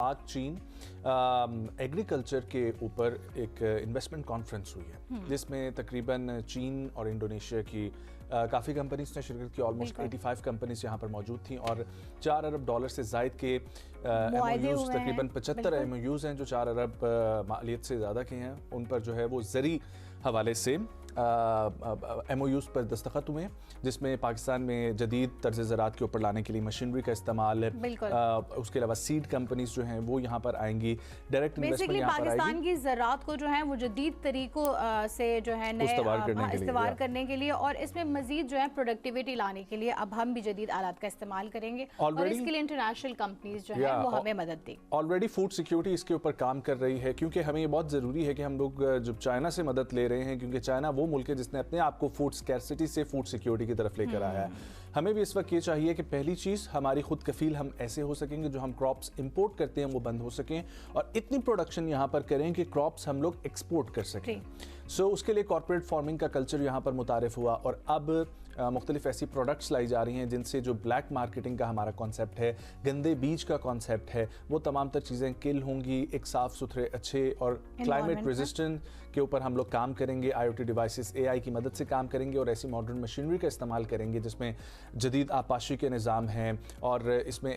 पाक चीन एग्रीकल्चर के ऊपर एक इन्वेस्टमेंट कॉन्फ्रेंस हुई है, जिसमें तकरीबन चीन और इंडोनेशिया की काफ़ी कंपनीज ने शिरकत की। ऑलमोस्ट 85 कंपनीज यहाँ पर मौजूद थी और $4 अरब से जायद के MOUs, तकरीबन 75 MOUs हैं जो 4 अरब मालियत से ज़्यादा के हैं। उन पर जो है वो ज़री हवाले से MOUs पर दस्तखत हुए, जिसमें पाकिस्तान में जदीद तर्ज ज़राअत के ऊपर लाने के लिए मशीनरी का इस्तेमाल है। उसके अलावा सीड कंपनीज जो हैं वो यहाँ पर आएंगी, डायरेक्ट इन्वेस्टमेंट यहाँ पर आएगी। पाकिस्तान की ज़राअत को जो है वो जदीद तरीकों से जो है नए इस्तेमाल करने के लिए और इसमें मजीद जो है प्रोडक्टिविटी लाने के लिए अब हम भी जदीद आलात का इस्तेमाल करेंगे और इसके लिए इंटरनेशनल कंपनीज जो है वो हमें मदद दें। ऑलरेडी फूड सिक्योरिटी इसके ऊपर काम कर रही है, क्योंकि हमें ये बहुत ज़रूरी है कि हम लोग जब चाइना से मदद ले रहे हैं, क्योंकि चाइना वो मुल्क है जिसने अपने आप को फूड स्कैर्सिटी से फूड सिक्योरिटी की तरफ लेकर आया है। हमें भी इस वक्त ये चाहिए कि पहली चीज़ हमारी खुद कफील हम ऐसे हो सकेंगे जो हम क्रॉप्स इंपोर्ट करते हैं वो बंद हो सकें और इतनी प्रोडक्शन यहाँ पर करें कि क्रॉप्स हम लोग एक्सपोर्ट कर सकें। उसके लिए कॉर्पोरेट फार्मिंग का कल्चर यहाँ पर मुतारिफ हुआ और अब मुख्तलिफ ऐसी प्रोडक्ट्स लाई जा रही हैं जिनसे जो ब्लैक मार्केटिंग का हमारा कॉन्सेप्ट है, गंदे बीज का कॉन्सेप्ट है, वो तमाम तर चीज़ें किल होंगी। एक साफ़ सुथरे अच्छे और क्लाइमेट रेजिस्टेंट के ऊपर हम लोग काम करेंगे। IoT डिवाइसेस AI की मदद से काम करेंगे और ऐसी मॉडर्न मशीनरी का इस्तेमाल करेंगे जिसमें जदीद आपाशी के निज़ाम हैं और इसमें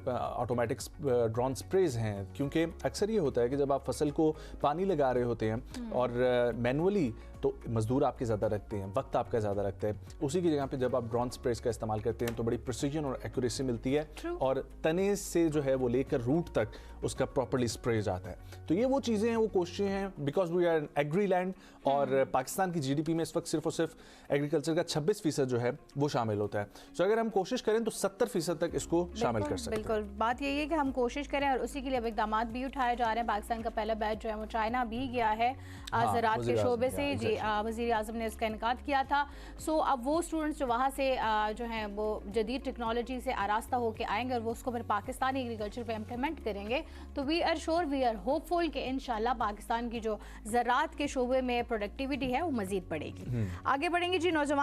ऑटोमेटिक ड्रोन स्प्रेज हैं। क्योंकि अक्सर ये होता है कि जब आप फसल को पानी लगा रहे होते हैं और मैनुअली, तो मजदूर आपके ज़्यादा रखते हैं, वक्त आपका ज़्यादा रखते हैं। उसी की जगह पे जब आप ड्रोन स्प्रेस का इस्तेमाल करते हैं तो बड़ी प्रिसीजन और एक्यूरेसी मिलती है और तने से जो है वो लेकर रूट तक उसका प्रॉपर्ली स्प्रे जाता है। तो ये वो चीज़ें हैं, वो कोशिशें हैं, because we are agri land और पाकिस्तान की GDP में इस वक्त सिर्फ और सिर्फ एग्रीकल्चर का 26% जो है वो शामिल होता है। तो अगर हम कोशिश करें तो 70% तक इसको शामिल कर सकते हैं। बिल्कुल, बात यही है कि हम कोशिश करें और उसी के लिए अब इकदाम भी उठाए जा रहे हैं। पाकिस्तान का पहला बैच जो है वो चाइना भी गया है ज़राअत के शोबे से। जी, वज़ीर आज़म ने उसका इनकार किया था। सो अब वो स्टूडेंट्स जो वहाँ से जो हैं वो जदीद टेक्नोलॉजी से आरास्ता होकर आएंगे और वो उसको फिर पाकिस्तानी एग्रीकल्चर पे इम्प्लीमेंट करेंगे। तो we are sure, we are hopeful कि इंशाल्लाह पाकिस्तान की जो ज़राअत के शोबे में प्रोडक्टिविटी है वो मज़ीद बढ़ेगी। आगे बढ़ेंगे जी। नौजवान